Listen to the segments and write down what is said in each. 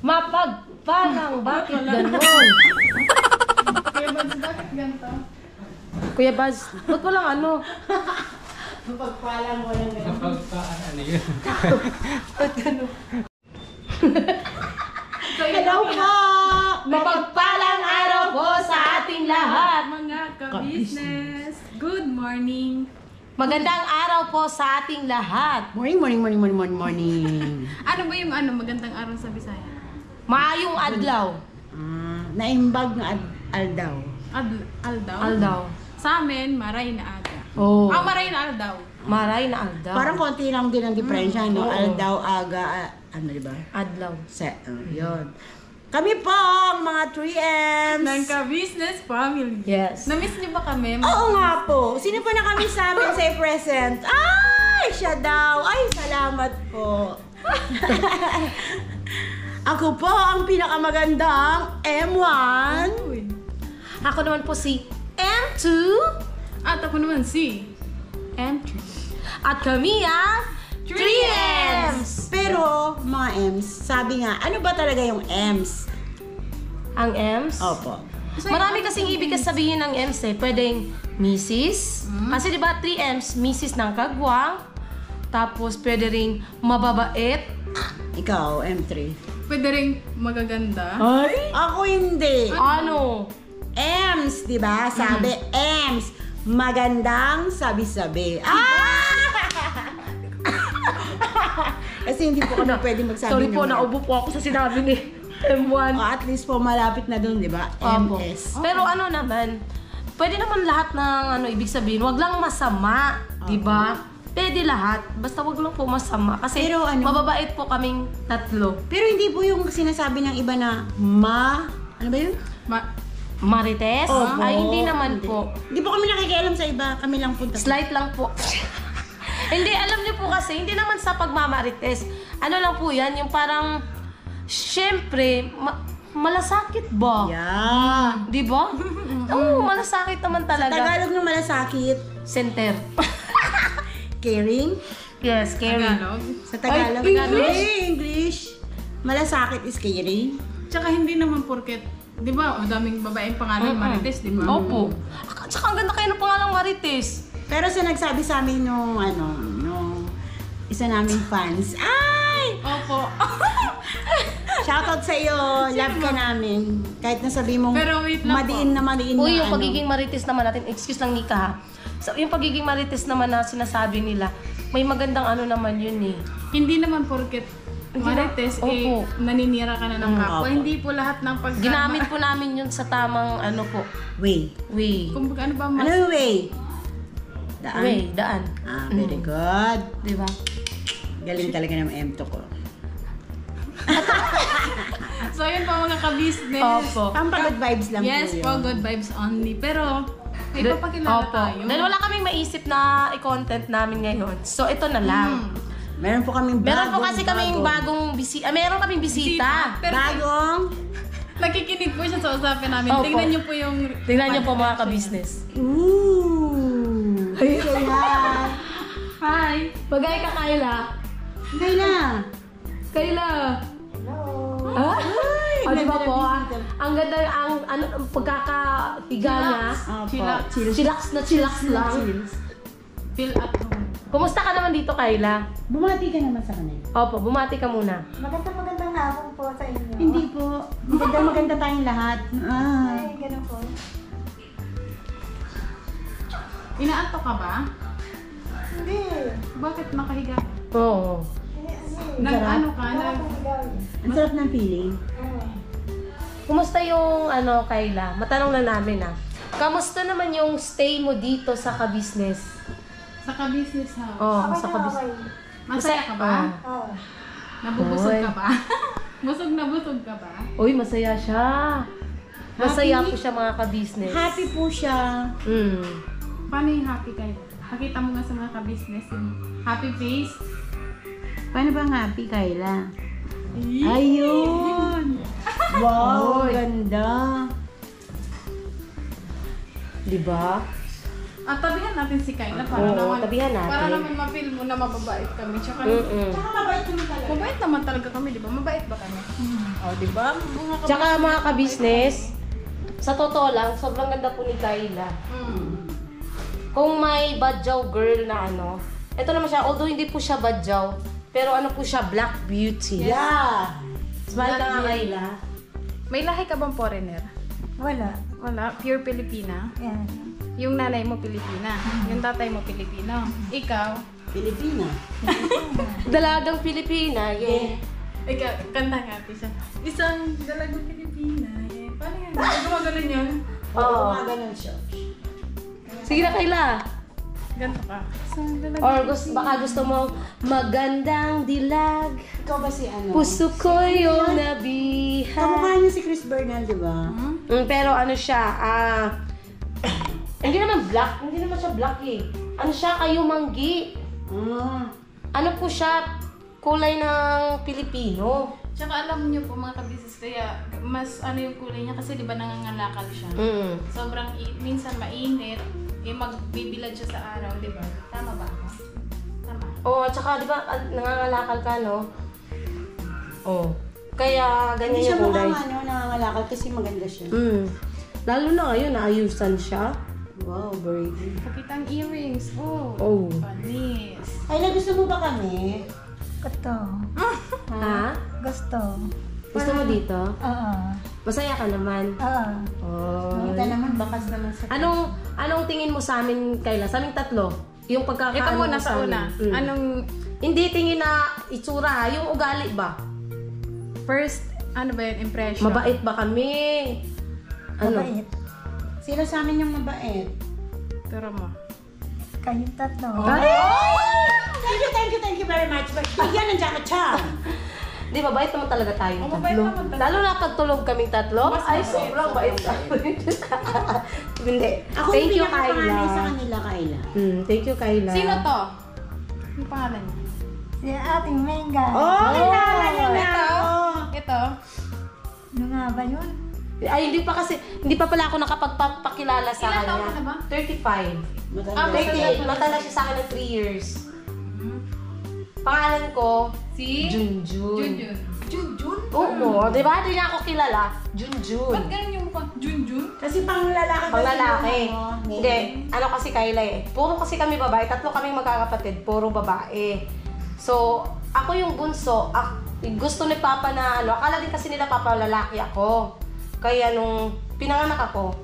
Mapagpalang, bakit ganon? Kuya Baz, bakit ganito? Kuya Baz, ba't walang ano? Mapagpalang mo lang ganun. Mapagpaan, ano yun? Ba't ganon? Hello po! Mapagpalang araw po sa ating lahat. Mga ka-business, good morning. Magandang araw po sa ating lahat. Morning. Ano ba yung magandang araw sa Bisaya? Maayong adlaw. Naimbag na aldaw. Aldaw? Aldaw. Sa amin, maray na aga. Oh. Maray na aldaw. Maray na aldaw. Parang konti lang din ang diferensya, no? Oo. Aldaw, aga, ano diba? Adlaw. Yun. Kami po ang mga 3M's. Ng ka-business family. Yes. Na-miss niyo ba kami? Oo nga po. Sino po na kami sa amin sa present? Ay, siya daw. Ay, salamat po. Ako po ang pinakamagandang M1. Uy. Ako naman po si M2. At ako naman si M3. At kami ang 3M's. Pero, mga M's, sabi nga, ano ba talaga yung M's? Ang M's? Opo. Marami kasing ibig sabihin ng M's eh. Pwedeng Mrs. Kasi di ba 3M's, Mrs. ng kagwang. Tapos pwede ring mababait. Ikaw, M3. Pwede rin magaganda. Ay? Ako hindi. Ano? M's, di ba? Sabi, M's. Magandang sabi-sabi. Kasi hindi po kami pwede magsabi Sorry po, ng- naubo po ako sa sinabi ni M1. At least po malapit na doon, di ba? Opo. MS. Pero ano naman, pwede naman lahat ng ibig sabihin, wag lang masama, di ba? Pwede lahat, basta wag lang po masama. Kasi Pero ano- mababait po kaming tatlo. Pero hindi po yung sinasabi ng iba na ano ba yun? Marites? Opo. Ay, hindi naman Hindi. po. Hindi po kami nakikialam sa iba. Kami lang punta. Slight lang po. Hindi, alam niyo po kasi, hindi naman sa pagmamarites. Ano lang po yan, yung parang, syempre, malasakit ba? Yeah. Di ba? Oo, malasakit naman talaga. Tagalog ng malasakit. Center. Caring. Yes, caring. Tagalog. Sa Tagalog. Ay, English? English. Malasakit is caring. Tsaka hindi naman porket, di ba, daming babaeng pangalan Marites, di ba? Opo. Tsaka ang ganda kayo ng pangalang Marites. Pero sa nagsabi sa amin nung isa naming fans. Ay! Opo. Shoutout sa iyo. Love ka namin. Kahit nasabi mong Pero wait lang madiin na madiin na Uy, yung pagiging Marites naman natin, excuse lang Nika ha. So, yung pagiging Marites naman na sinasabi nila, may magandang ano naman yun eh. Hindi naman porket Marites, Opo. naninira ka na ng kapwa. Opo. Hindi po lahat ng Ginamit po namin yun sa tamang ano po, Way. way. Kung ano ba Ano mas... yung way? Daan? Way, daan. Very good. Di ba? Galing talaga ng M2 ko. So yun po mga ka-business. Opo. Pampagod vibes lang Yes po po, yun. good vibes only. Pero, may papakilala Opo. tayo. Dahil wala kaming maisip na i-content namin ngayon. So, ito na lang. Meron po kaming Meron po kasi kaming bagong bisita. Meron kaming bisita. Pero Bagong. nakikinig po siya sa usapin namin. Opo. Tingnan niyo po yung... Tingnan niyo po mga ka-business. Ooh. Kaya. Hi! Bagay ka, Kayla. Kaya. Kayla. Ah? O, di ba po? Ang ganda, ang pagkakahiga niya. Chillax. Chillax na chillax lang. Feel at home. Kumusta ka naman dito, Kayla? Bumati ka naman sa kanila. Opo, bumati ka muna. Magandang hapon po sa inyo. Hindi po. Maganda tayong lahat. Ay, ganun po. Inaantok ka ba? Hindi. Bakit nakahiga ka? Oo. Nag-ano ka? Ang sarap ng feeling. Kumusta yung Kayla? Matanong na namin Kamusta naman yung stay mo dito sa ka-business? Sa ka-business house. Oh, Okay sa na ka-business. okay. Masaya ka ba? Oh. Nabubusog Oy. ka ba? Busog na busog ka ba? Uy, masaya siya. Masaya Happy? po siya mga ka-business. Happy po siya. Paano yung happy kayo? Pakita mo nga sa mga ka-business yung happy face. Paano bang happy, Kayla? Ayun! Wow, Oy. ganda. Di ba? tabihan natin si Kayla para Oo, naman, tabihan natin. Para naman ma-feel mo na mababait kami. Tsaka, Tsaka mabait naman talaga. mabait naman talaga kami, di ba? Mabait ba kami? Oh, di ba? Tsaka mga ka-business, sa totoo lang, sobrang ganda po ni Kayla. Kung may badjaw girl na ano, ito naman siya, although hindi po siya badjaw, pero ano po siya, black beauty. Yeah. Smile ka nga, Black Kayla. May lahi ka bang foreigner? Wala. Wala. Pure Pilipina? Yan. Yung nanay mo Pilipina. Yung tatay mo Pilipino. Ikaw? Pilipina. Dalagang Pilipina, yeah. Ikaw, kanta nga siya. Isang dalagang Pilipina. Yeah. Paano yan? Gumagano yun? Oo, mga ganun siya. Sige na, Kayla. Ganto ka. Isang dalagang Or baka gusto mo magandang dilag. Ikaw ba si ano? Puso ko yung nabiha. Kamukha niya si Chris Bernal, di ba? Pero ano siya, hindi naman black. Hindi naman siya black eh. Ano siya, kayumanggi. Ano po siya, kulay ng Pilipino. Tsaka alam niyo po mga kabisis, kaya mas ano yung kulay niya kasi di ba nangangalakal siya. Sobrang minsan mainit, magbibilad siya sa araw, di ba? Tama ba ako? Tama. Oo, tsaka di ba, nangangalakal ka, no? Oo. Kaya ganyan Hindi siya yung kulay. mukhang ano, nangangalakal kasi maganda siya. Lalo na ngayon, naayusan siya. Wow, very good. Pakitang earrings. Oh. Oh. Panis. Ay, gusto mo ba kami? Gusto. Ha? Gusto. Gusto mo dito? Oo. Masaya ka naman. Oo. Oh. Kita naman, bakas naman sa... Anong tingin mo sa amin, Kayla? Sa aming tatlo? Yung pagkakaano Ito muna mo sa amin. una. Anong Hindi tingin na itsura, ha? Yung ugali ba? first, ano ba yun, impression? Mabait ba kami? Ano? Mabait. Sino sa amin yung mabait? Turo mo. Kayong tatlo. Thank you very much. Bigyan ng Jackie Chan. Di ba, bait naman talaga tayo Oh, mabait tatlo. naman talaga. Lalo na pag tulog kaming tatlo, Mas ay mabait. sobrang bait Hindi. Ako Thank yung you, pinakapanganay sa Kayla. kanila, Kayla. Thank you, Kayla. Sino to? Yung pangalan niya? Si ating Menga. Kilala niyo na ito. ako. Ito. Ano nga ba yun? Ay, hindi pa pala ako nakapagpakilala sa Ilan kanya. taon ka na ba? 35. Matanda. 38. Matanda siya sa akin ng 3 years. Pangalan ko, Si? Junjun. Junjun. Junjun? Oo, di ba? Hindi niya ako kilala. Junjun. Ba't ganun yung mukha? Junjun? Kasi pang lalaki. Pang lalaki. Ano, Hindi. Ano kasi Kayla eh. Puro kasi kami babae. 3 kaming magkakapatid. Puro babae. So, ako yung bunso. Gusto ni Papa na ano. Akala din kasi nila Papa lalaki ako. Kaya nung pinanganak ako,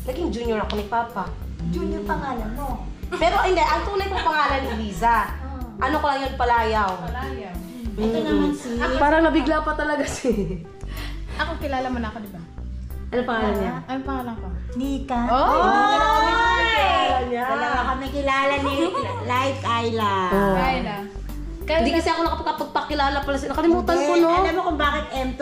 naging junior ako ni Papa. Junior pangalan mo. Pero hindi, ang tunay kong pangalan ni Liza. Ano ko lang yun, Palayaw. Palayaw. Ito naman si... Parang nabigla pa talaga si... Ako, kilala mo na ako, di ba? Ano pangalan niya? Ano pangalan ko? Nika. Pangalan niya. Dalawa kami kilala ni Light Ayla. Kayla. Hindi kasi ako nakapagpakilala pala sila. Nakalimutan ko, no? Alam mo kung bakit M2?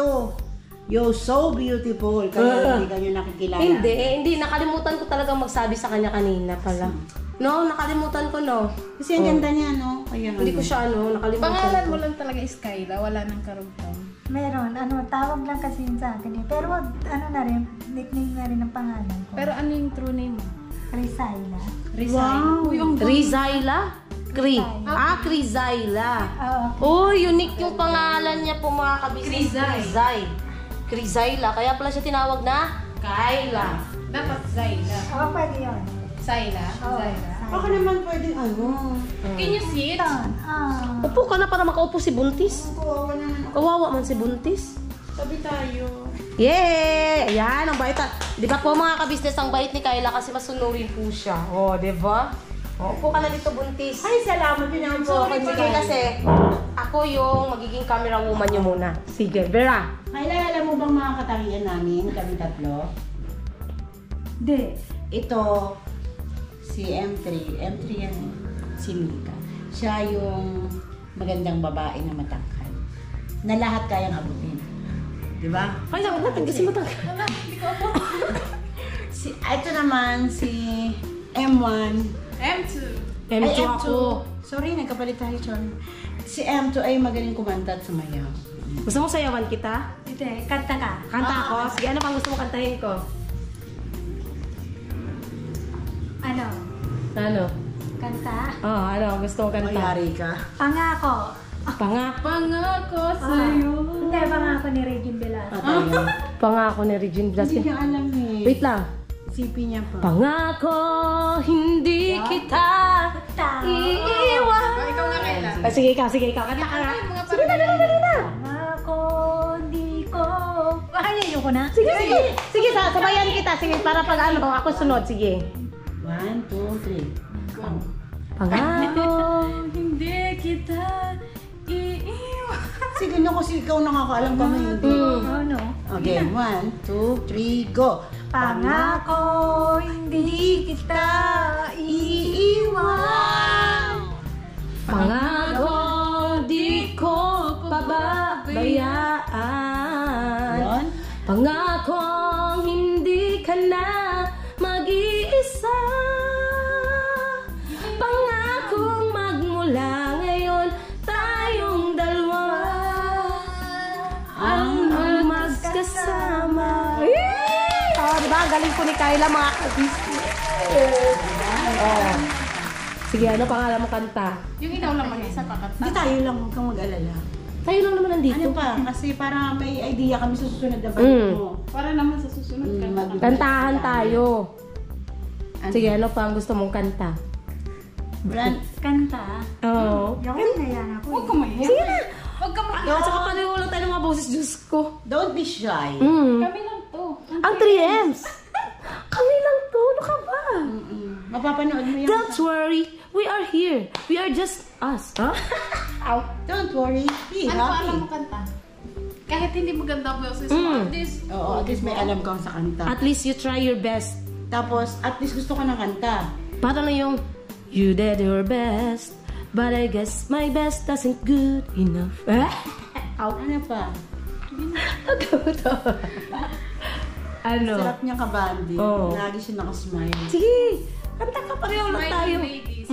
You're so beautiful. Kaya hindi kanyo nakikilala. Hindi. Nakalimutan ko talagang magsabi sa kanya kanina pala. No, nakalimutan ko, no? Kasi ang ganda niya, no? Kaya Hindi ko siya, nakalimutan Pangalan ko. mo lang talaga is Kayla, wala nang karugtong. Meron. Tawag lang kasi yun sa akin eh. Pero ano na rin, nickname na rin ang pangalan ko. Pero ano yung true name mo? Rizayla. Rizal. Wow. Uy, ang Rizayla? Krizayla. Oo. Oh, unique yung pangalan niya po mga kabisnes. Krizayla. Kaya pala siya tinawag na Kayla. dapat Zayla. Oo, pwede yun. Zayla? Oo. Zayla. Baka naman pwedeng ano. Can you sit? Upo ka na para makaupo si Buntis. Oo, naman. Kawawa man si Buntis. Tabi tayo. Yay! Ayan, ang bait. Di ba po mga kabisnes, ang bait ni Kayla kasi masunurin po siya. Oh, di ba? Oh, upo ka na dito, Buntis. Ay, salamat. Pinampo ako ni Sige kasi, ako yung magiging camera woman niyo muna. Sige, Vera. Kayla, alam mo bang mga katangian namin, kami tatlo? Hindi. Ito, si M3. M3 yan eh. Si Mika. Siya yung magandang babae na matangkad. Na lahat kayang abutin. Di ba? Kaya wag natin kasi matangkad. Wala, hindi ko ako. Ito naman si M1. M2. Ay, M2 ako. Sorry, nagkapalit tayo, Chon. Si M2 ay magaling kumanta at sumayaw. Gusto mo sayawan kita? Hindi, kanta ka. Kanta ako? Sige, ano pang gusto mo kantahin ko? Ano? Ano? Kanta. Oh, ano? Gusto mo kanta? Mayari ka. Pangako. Pangako sa'yo. Hindi, pangako ni Regine Velasco. Patay yan. Pangako ni Regine Hindi Velasquez. niya alam eh. Wait lang. Isipin niya pa. Pangako, hindi kita iiwan. Ikaw nga kailan? Sige ikaw. Kanta ka nga. Sige na. Pangako, hindi ko... Kaya ko na? Sige, sabayan kita. Sige, para pag ano, ako sunod. Sige. 1, 2, 3. Pangako. Hindi kita iiwan. Sige na kasi ikaw nakakaalam kami hindi. Ano? Okay, 1, 2, 3, go! Pangako, hindi kita iiwan. Pangako, di ko pababayaan. Yan. Pangako, hindi ka na mag-iisa. Pangakong magmula ngayon, tayong dalawa ang magkasama. Oh, diba? Ang galing po ni Kyla, mga kabisnes. Oh. Sige, ano pangalan mo kanta? Yung ikaw lang mag-isa pakanta. Hindi tayo lang, huwag kang mag-alala. Tayo lang naman nandito. Ano pa? Kasi para may idea kami sa susunod na balik mo. Para naman sa susunod kanta. Kantahan tayo. Sige, ano pa ang gusto mong kanta? Brand. Kanta. Oo. Yung yan ako. Huwag ka mahiya. Sige na! Huwag ka mahiya. At saka pareho lang tayo ng mga boses, Diyos ko. Don't be shy. Kami lang to. Ang 3Ms. Kami lang to. Ano ka ba? Mapapanood mo yan. Don't worry. We are here. We are just us. Huh? Ow. Don't worry. Be Ano pa alam happy. mo kanta? Kahit hindi maganda boses mo, at least, Oo, at least may alam kang sa kanta. At least you try your best. Tapos, at least gusto ka ng kanta. Parang yung, you did your best, but I guess my best isn't good enough. Ow. Ano pa? Ano? Sarap niya kabandi. Oo. Lagi siya nakasmile. Sige. Kanta ka pareho lang tayo. smiling ladies.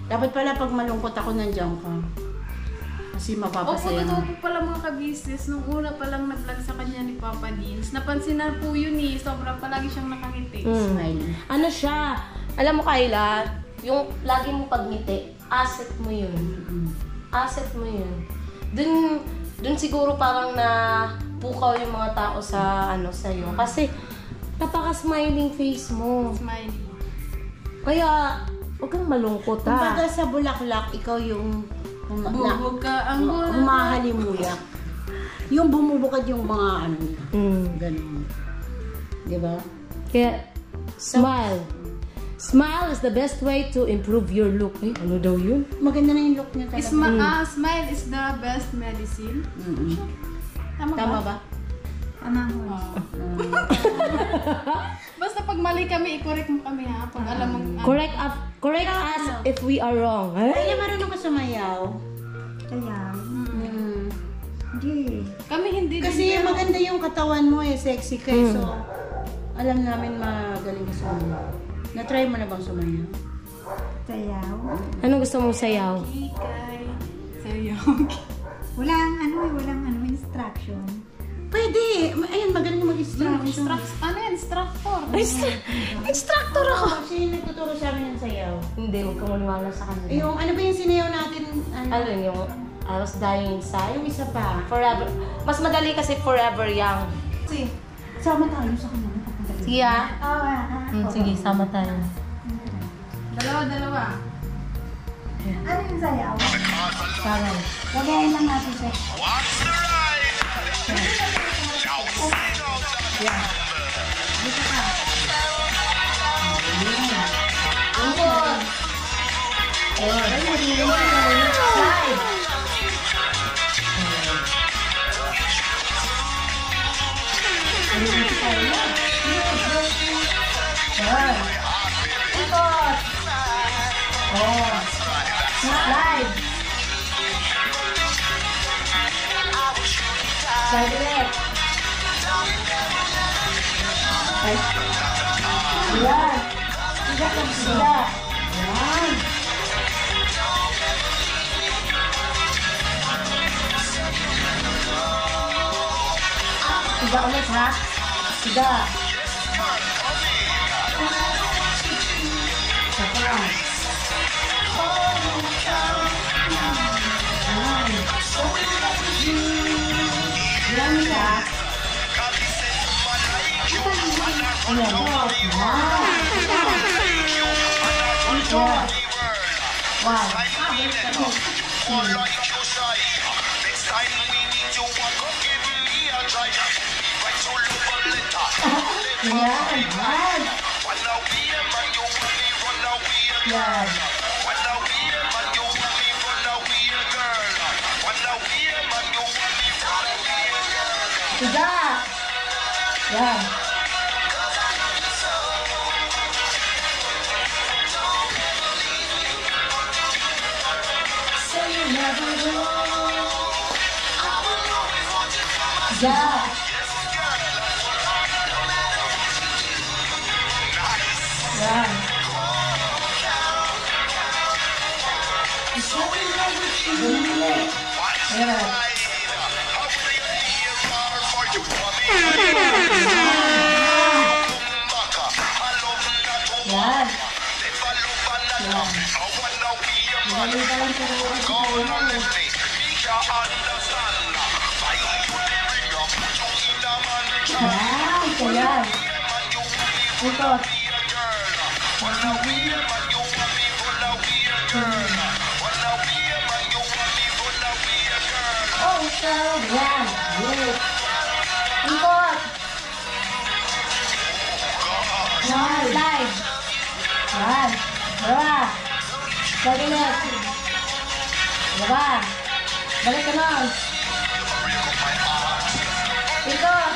Dapat pala pag malungkot ako nandiyan ka. Kasi Opo, mapapasaya totoo mo. po pala mga ka-business. Nung una pa lang na-vlog sa kanya ni Papa Dins, napansin na po yun eh. Sobrang palagi siyang nakangiti. Smile. Ano siya? Alam mo, Kyla, yung lagi mo pagngiti, asset mo yun. Asset mo yun. Dun siguro parang na pukaw yung mga tao sa ano sa'yo. Kasi napaka-smiling face mo. Smiley. Kaya, huwag kang malungkot Kumbaga ha. sa bulaklak, ikaw yung Bubog ka ang bulaklak. humahalimuyak. Yung bumubukad yung mga ano niya. Ganun. Di ba? Kaya, smile. Smile is the best way to improve your look. Eh, ano daw yun? Maganda na yung look niya talaga. Smile is the best medicine. Tama ba? Amang ho. Basta pag mali kami, i-correct mo kami ha. Pag alam mo. Correct us if we are wrong. Eh? Kaya marunong ka sumayaw. Kaya, hindi. Kami hindi Kasi din. maganda yung katawan mo eh, sexy ka eh. So, alam namin magaling ka sumayaw. Na-try mo na bang sumayaw? Sayaw. Anong gusto mong sayaw? Kikay. Sa'yo. Walang instruction. Pwede! Ayun, magaling mag-instruction. Ano yan? Instructor. Instructor ako! Siya yung nagtuturo sa amin ng sayaw. Hindi, huwag kang maniwala sa kanila. Yung ano ba yung sinayaw natin? Ano yun, yung I was dying inside? Yung isa pa. Forever. Mas madali kasi forever young. Kasi, sama tayo sa kanila. Sige ah. Sige, sama tayo. Dalawa. Ano yung sayaw? Parang. Lagayin lang natin siya. Slide. Slide ulit. Yan. Siga lang siga. Yan. Siga ulit ha. Siga. Ayan. Wow. Yan. Yan. Tiga. Yan. Yeah. Yan. Yan. Yan. Yan. Magaling ka lang pero wala si Kailan. Yan. Yan. Ito. Oh, ito. Yan. Yes. Ikot. Yan. Slide. Yan. Dalawa. Balilit. Dalawa. Balik ka lang. Ikot.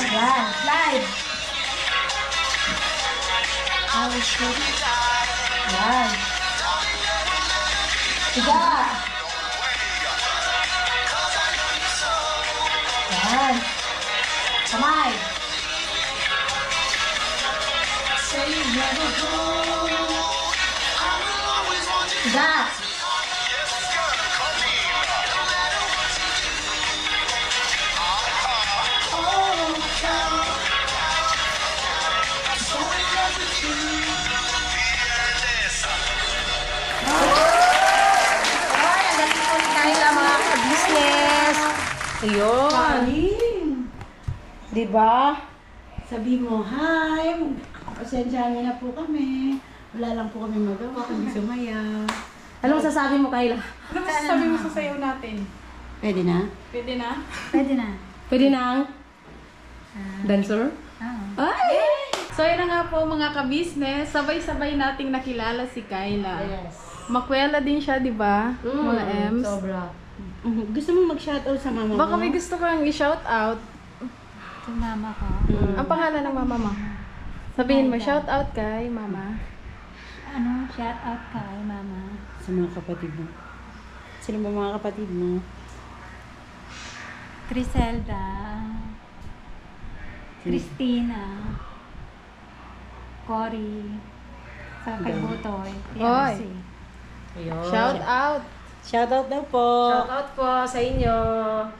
Yan. Slide. Yan. Tiga. Yan. Kamay. Tiga. Ay, ang galing po ni Kayla, mga ka-business. Ayun. Kain. Diba? Sabi mo, hi. Pasensyahan niyo na po kami. Wala lang po kami magawa, kami sumaya. Anong sasabi mo, Kayla? Ano masasabi mo sa sayaw natin? Pwede na? Pwede na? Pwede na. Pwede na dancer? Oo. Ay! So yun na nga po mga ka-business, sabay-sabay nating nakilala si Kayla. Yes. Makwela din siya, di ba? Mga Ems. Sobra. Gusto mo mag-shoutout sa mama mo? Baka may gusto kang i-shout out. Ito mama ko. Ang pangalan ng mama mo? Sabihin mo, shout out kay mama. Ano, shout out kay mama. Sa mga kapatid mo. Sino ba mga kapatid mo? Criselda. Christina. Cory. Sa kay Butoy. Oy. Ayun. Shout out. Shoutout daw po. Shoutout po sa inyo.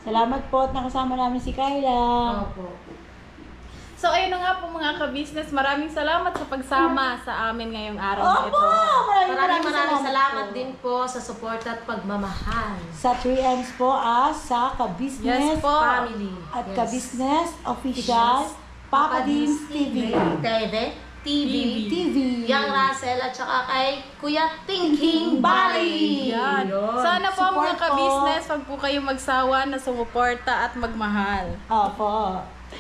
Salamat po at nakasama namin si Kayla. Opo. So ayun na nga po mga ka-business, maraming salamat sa pagsama sa amin ngayong araw na ito. Maraming salamat din po sa support at pagmamahal. Sa 3Ms po sa Ka-Business Yes po. Family. at Ka-Business Official Papa Deans TV. TV. Yang Russell at saka kay Kuya Thinking Bali. Yan. Yun. Sana po Support mga ka-business, wag po kayong magsawa na sumuporta at magmahal. Opo.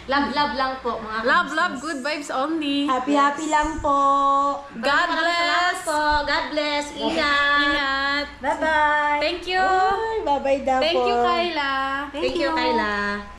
Love lang po mga Love, kabisnes. love, good vibes only. Happy lang po. God Maraming salamat bless. po. God bless. Ingat. Ingat. Bye-bye! Thank you. Bye-bye daw po. Thank you, Kayla. Thank you, Kayla.